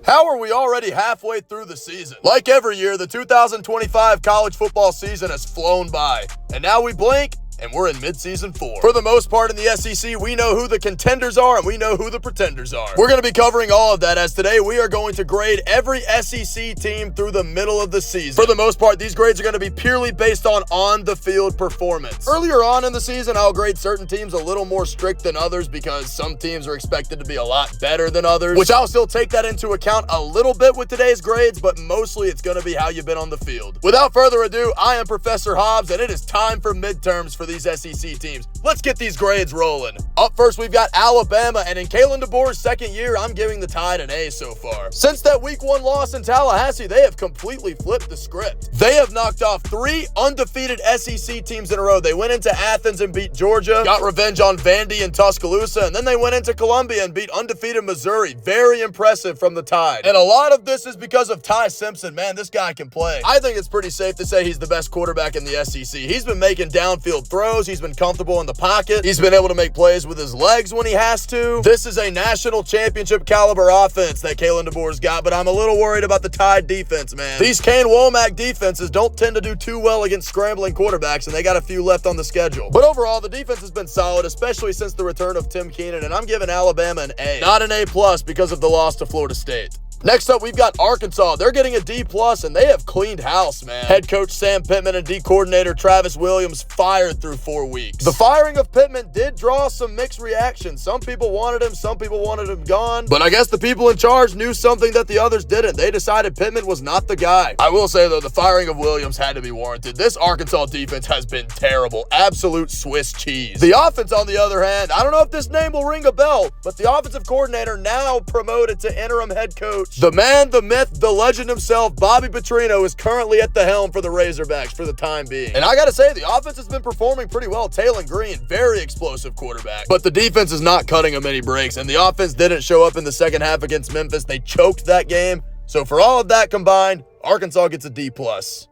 How are we already halfway through the season? Like every year, the 2025 college football season has flown by, and now we blink, and we're in midseason 4. For the most part in the SEC, we know who the contenders are and we know who the pretenders are. We're going to be covering all of that, as today we are going to grade every SEC team through the middle of the season. For the most part, these grades are going to be purely based on the field performance. Earlier on in the season, I'll grade certain teams a little more strict than others because some teams are expected to be a lot better than others, which I'll still take that into account a little bit with today's grades, but mostly it's going to be how you've been on the field. Without further ado, I am Professor Hobbs, and it is time for midterms for these SEC teams. Let's get these grades rolling. Up first, we've got Alabama, and in Kalen DeBoer's second year, I'm giving the Tide an A so far. Since that week 1 loss in Tallahassee, they have completely flipped the script. They have knocked off 3 undefeated SEC teams in a row. They went into Athens and beat Georgia, got revenge on Vandy and Tuscaloosa, and then they went into Columbia and beat undefeated Missouri. Very impressive from the Tide. And a lot of this is because of Ty Simpson. Man, this guy can play. I think it's pretty safe to say he's the best quarterback in the SEC. He's been making downfield throws. He's been comfortable in the pocket. He's been able to make plays with his legs when he has to. This is a national championship caliber offense that Kalen DeBoer's got, but I'm a little worried about the Tide defense, man. These Kane Womack defenses don't tend to do too well against scrambling quarterbacks, and they got a few left on the schedule. But overall, the defense has been solid, especially since the return of Tim Keenan, and I'm giving Alabama an A. Not an A+ because of the loss to Florida State. Next up, we've got Arkansas. They're getting a D+, and they have cleaned house, man. Head coach Sam Pittman and D coordinator Travis Williams fired through 4 weeks. The firing of Pittman did draw some mixed reactions. Some people wanted him, some people wanted him gone. But I guess the people in charge knew something that the others didn't. They decided Pittman was not the guy. I will say, though, the firing of Williams had to be warranted. This Arkansas defense has been terrible. Absolute Swiss cheese. The offense, on the other hand, I don't know if this name will ring a bell, but the offensive coordinator now promoted to interim head coach. The man, the myth, the legend himself, Bobby Petrino, is currently at the helm for the Razorbacks for the time being. And I gotta say, the offense has been performing pretty well. Taylon Green, very explosive quarterback. But the defense is not cutting him any breaks, and the offense didn't show up in the second half against Memphis. They choked that game. So for all of that combined, Arkansas gets a D+.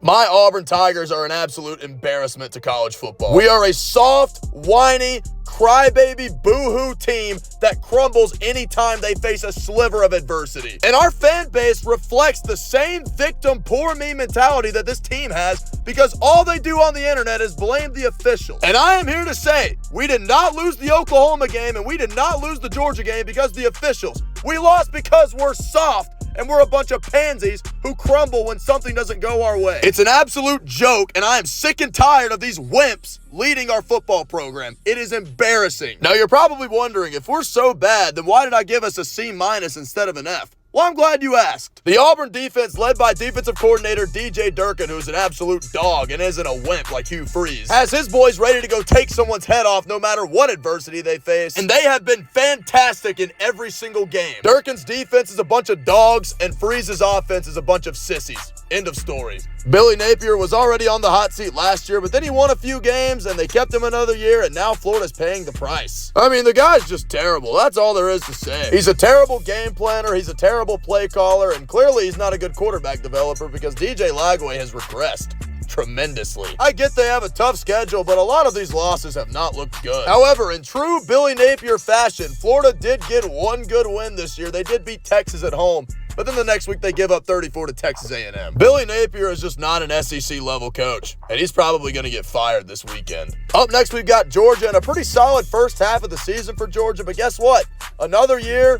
My Auburn Tigers are an absolute embarrassment to college football. We are a soft, whiny, crybaby, boo-hoo team that crumbles anytime they face a sliver of adversity. And our fan base reflects the same victim, poor me mentality that this team has, because all they do on the internet is blame the officials. And I am here to say, we did not lose the Oklahoma game and we did not lose the Georgia game because of the officials. We lost because we're soft and we're a bunch of pansies who crumble when something doesn't go our way. It's an absolute joke, and I am sick and tired of these wimps leading our football program. It is embarrassing. Now, you're probably wondering, if we're so bad, then why did I give us a C- instead of an F? Well, I'm glad you asked. The Auburn defense, led by defensive coordinator DJ Durkin, who's an absolute dog and isn't a wimp like Hugh Freeze, has his boys ready to go take someone's head off no matter what adversity they face, and they have been fantastic in every single game. Durkin's defense is a bunch of dogs, and Freeze's offense is a bunch of sissies. End of story. Billy Napier was already on the hot seat last year, but then he won a few games, and they kept him another year, and now Florida's paying the price. I mean, the guy's just terrible. That's all there is to say. He's a terrible game planner, he's a terrible play caller, and clearly he's not a good quarterback developer because DJ Lagway has regressed tremendously. I get they have a tough schedule, but a lot of these losses have not looked good. However, in true Billy Napier fashion, Florida did get one good win this year. They did beat Texas at home, but then the next week they give up 34 to Texas A&M. Billy Napier is just not an SEC-level coach, and he's probably going to get fired this weekend. Up next, we've got Georgia, and a pretty solid first half of the season for Georgia, but guess what? Another year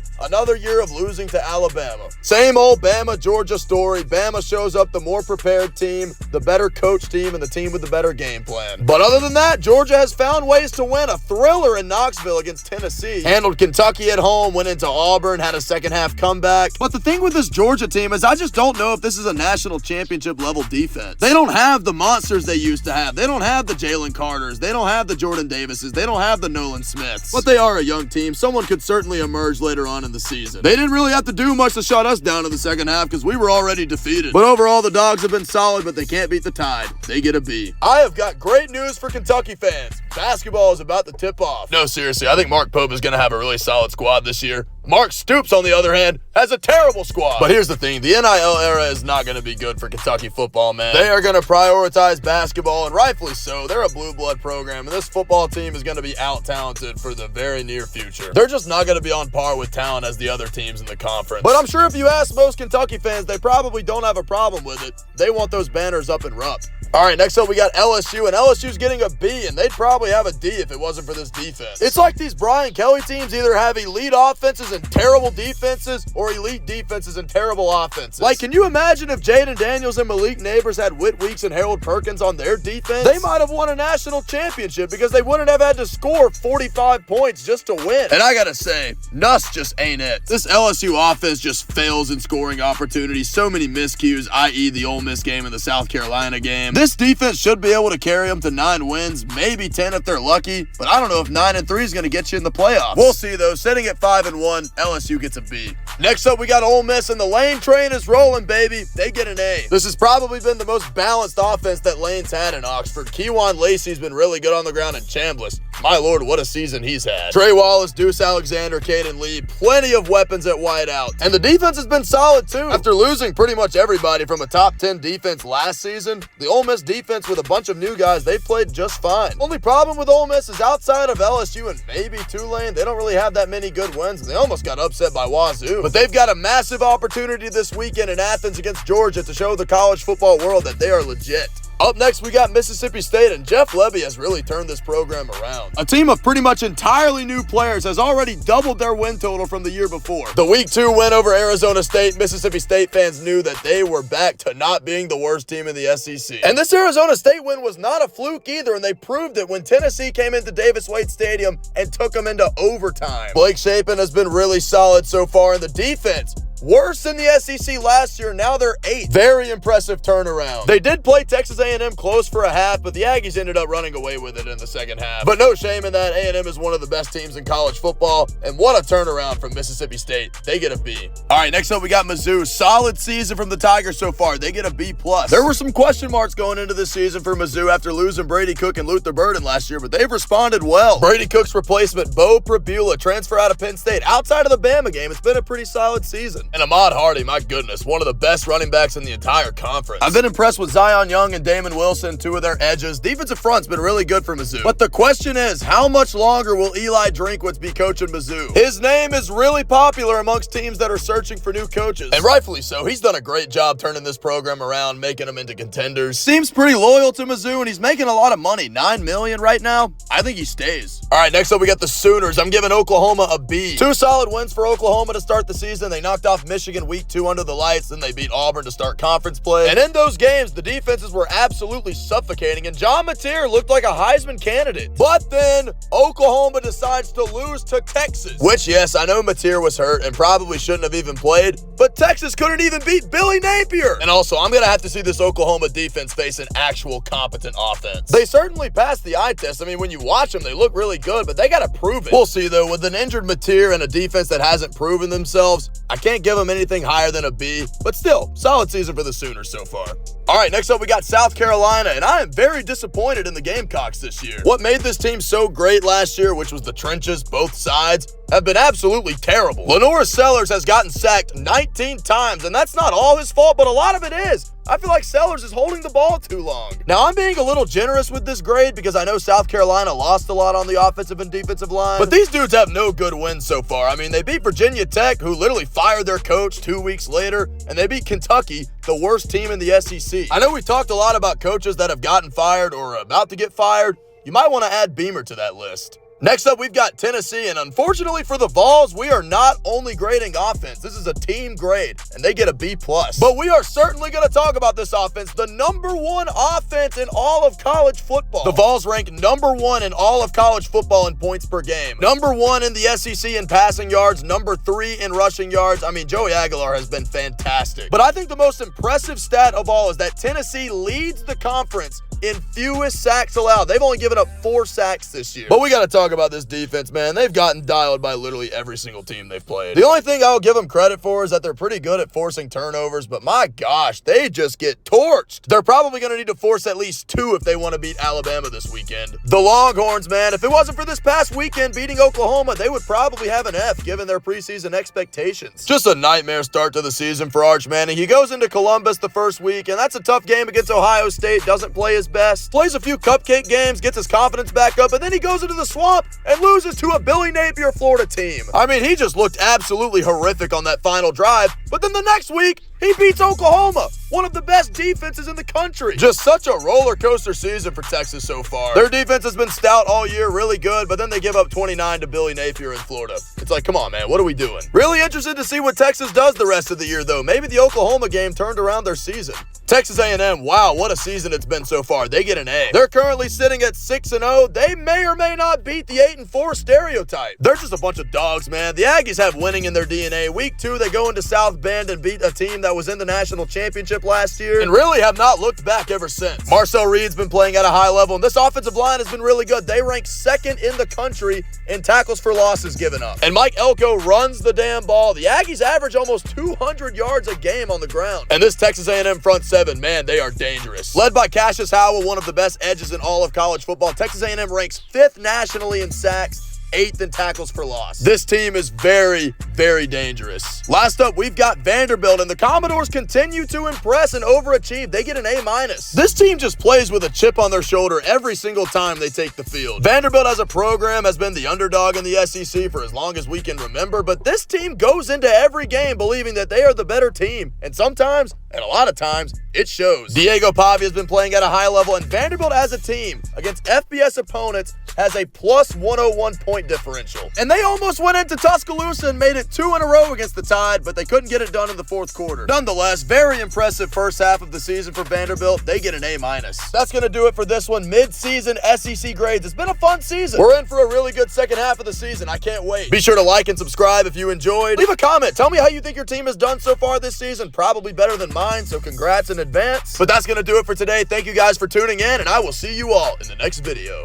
of losing to Alabama. Same old Bama-Georgia story. Bama shows up the more prepared team, the better coach team, and the team with the better game plan. But other than that, Georgia has found ways to win. A thriller in Knoxville against Tennessee. Handled Kentucky at home, went into Auburn, had a second-half comeback. But the thing with this Georgia team is I just don't know if this is a national championship level defense. They don't have the monsters they used to have. They don't have the Jalen Carters. They don't have the Jordan Davises. They don't have the Nolan Smiths. But they are a young team. Someone could certainly emerge later on in the season. They didn't really have to do much to shut us down in the second half because we were already defeated. But overall, the Dogs have been solid, but they can't beat the Tide. They get a B. I have got great news for Kentucky fans. basketball is about to tip off. No, seriously, I think Mark Pope is going to have a really solid squad this year. Mark Stoops, on the other hand, has a terrible squad. But here's the thing, the NIL era is not going to be good for Kentucky football, man. They are going to prioritize basketball, and rightfully so. They're a blue blood program, and this football team is going to be out-talented for the very near future. They're just not going to be on par with talent as the other teams in the conference. But I'm sure if you ask most Kentucky fans, they probably don't have a problem with it. They want those banners up and up. All right, next up we got LSU, and LSU's getting a B, and they'd probably have a D if it wasn't for this defense. It's like these Brian Kelly teams either have elite offenses and terrible defenses, or elite defenses and terrible offenses. Like, can you imagine if Jaden Daniels and Malik Neighbors had Whit Weeks and Harold Perkins on their defense? They might have won a national championship because they wouldn't have had to score 45 points just to win. And I gotta say, Nuss just ain't it. This LSU offense just fails in scoring opportunities. So many miscues, i.e. the Ole Miss game and the South Carolina game. This defense should be able to carry them to 9 wins, maybe 10 if they're lucky, but I don't know if 9-3 is going to get you in the playoffs. We'll see, though. Sitting at 5-1, LSU gets a B. Next up, we got Ole Miss, and the Lane train is rolling, baby. They get an A. This has probably been the most balanced offense that Lane's had in Oxford. Kejuan Lacey's been really good on the ground, and Chambliss, my lord, what a season he's had. Trey Wallace, Deuce Alexander, Caden Lee, plenty of weapons at wideout. And the defense has been solid, too. After losing pretty much everybody from a top 10 defense last season, the Ole Miss defense with a bunch of new guys, they played just fine. Only problem with Ole Miss is outside of LSU and maybe Tulane, they don't really have that many good wins, and they almost got upset by Wazoo. But they've got a massive opportunity this weekend in Athens against Georgia to show the college football world that they are legit. Up next, we got Mississippi State, and Jeff Levy has really turned this program around. A team of pretty much entirely new players has already doubled their win total from the year before. The Week 2 win over Arizona State, Mississippi State fans knew that they were back to not being the worst team in the SEC. And this Arizona State win was not a fluke either, and they proved it when Tennessee came into Davis-Wade Stadium and took them into overtime. Blake Shapen has been really solid so far, and the defense, worse than the SEC last year, now they're 8th. Very impressive turnaround. They did play Texas A&M close for a half, but the Aggies ended up running away with it in the second half. But no shame in that. A&M is one of the best teams in college football, and what a turnaround from Mississippi State. They get a B. All right, next up we got Mizzou. Solid season from the Tigers so far. They get a B+. There were some question marks going into this season for Mizzou after losing Brady Cook and Luther Burden last year, but they've responded well. Brady Cook's replacement, Bo Prabula, transfer out of Penn State. Outside of the Bama game, it's been a pretty solid season. And Ahmad Hardy, my goodness, one of the best running backs in the entire conference. I've been impressed with Zion Young and Damon Wilson, 2 of their edges. Defensive front's been really good for Mizzou. But the question is, how much longer will Eli Drinkwitz be coaching Mizzou? His name is really popular amongst teams that are searching for new coaches. And rightfully so. He's done a great job turning this program around, making them into contenders. Seems pretty loyal to Mizzou, and he's making a lot of money. $9 million right now. I think he stays. All right, next up we got the Sooners. I'm giving Oklahoma a B. 2 solid wins for Oklahoma to start the season. They knocked off Michigan Week 2 under the lights, then they beat Auburn to start conference play. And in those games, the defenses were absolutely suffocating, and John Mateer looked like a Heisman candidate. But then Oklahoma decides to lose to Texas. Which, yes, I know Mateer was hurt and probably shouldn't have even played, but Texas couldn't even beat Billy Napier. And also, I'm going to have to see this Oklahoma defense face an actual competent offense. They certainly passed the eye test. I mean, when you watch them, they look really good, but they got to prove it. We'll see, though. With an injured Mateer and a defense that hasn't proven themselves, I can't give them anything higher than a B, but still, solid season for the Sooners so far. All right, next up we got South Carolina, and I am very disappointed in the Gamecocks this year. What made this team so great last year, which was the trenches, both sides, have been absolutely terrible. Lenora Sellers has gotten sacked 19 times, and that's not all his fault, but a lot of it is. I feel like Sellers is holding the ball too long. Now, I'm being a little generous with this grade because I know South Carolina lost a lot on the offensive and defensive line, but these dudes have no good wins so far. I mean, they beat Virginia Tech, who literally fired their coach 2 weeks later, and they beat Kentucky, the worst team in the SEC. I know we talked a lot about coaches that have gotten fired or are about to get fired. You might want to add Beamer to that list. Next up, we've got Tennessee, and unfortunately for the Vols, we are not only grading offense. This is a team grade, and they get a B+. But we are certainly going to talk about this offense, the #1 offense in all of college football. The Vols rank #1 in all of college football in points per game, #1 in the SEC in passing yards, #3 in rushing yards. I mean, Joey Aguilar has been fantastic. But I think the most impressive stat of all is that Tennessee leads the conference in fewest sacks allowed. They've only given up 4 sacks this year. But we got to talk about this defense, man. They've gotten dialed by literally every single team they've played. The only thing I'll give them credit for is that they're pretty good at forcing turnovers, but my gosh, they just get torched. They're probably going to need to force at least 2 if they want to beat Alabama this weekend. The Longhorns, man, if it wasn't for this past weekend beating Oklahoma, they would probably have an F given their preseason expectations. Just a nightmare start to the season for Arch Manning. He goes into Columbus the first week, and that's a tough game against Ohio State, doesn't play his best, plays a few cupcake games, gets his confidence back up, and then he goes into the swamp and loses to a Billy Napier Florida team. I mean, he just looked absolutely horrific on that final drive, but then the next week, he beats Oklahoma, one of the best defenses in the country. Just such a roller coaster season for Texas so far. Their defense has been stout all year, really good, but then they give up 29 to Billy Napier in Florida. It's like, come on, man, what are we doing? Really interested to see what Texas does the rest of the year, though. Maybe the Oklahoma game turned around their season. Texas A&M, wow, what a season it's been so far. They get an A. They're currently sitting at 6-0. They may or may not beat the 8-4 stereotype. They're just a bunch of dogs, man. The Aggies have winning in their DNA. Week 2, they go into South Bend and beat a team that was in the national championship last year and really have not looked back ever since. Marcel Reed's been playing at a high level, and this offensive line has been really good. They rank 2nd in the country in tackles for losses given up. And Mike Elko runs the damn ball. The Aggies average almost 200 yards a game on the ground. And this Texas A&M front 7, man, they are dangerous. Led by Cassius Howell, one of the best edges in all of college football, Texas A&M ranks 5th nationally in sacks, 8th in tackles for loss. This team is very, very dangerous. Last up, we've got Vanderbilt, and the Commodores continue to impress and overachieve. They get an A-. This team just plays with a chip on their shoulder every single time they take the field. Vanderbilt as a program has been the underdog in the SEC for as long as we can remember, but this team goes into every game believing that they are the better team, and sometimes, and a lot of times, it shows. Diego Pavia has been playing at a high level, and Vanderbilt as a team against FBS opponents has a plus 101 point differential. And they almost went into Tuscaloosa and made it 2 in a row against the Tide, but they couldn't get it done in the 4th quarter. Nonetheless, very impressive first half of the season for Vanderbilt. They get an A-. That's going to do it for this one. Mid-season SEC grades. It's been a fun season. We're in for a really good second half of the season. I can't wait. Be sure to like and subscribe if you enjoyed. Leave a comment. Tell me how you think your team has done so far this season. Probably better than mine, so congrats in advance. But that's going to do it for today. Thank you guys for tuning in, and I will see you all in the next video.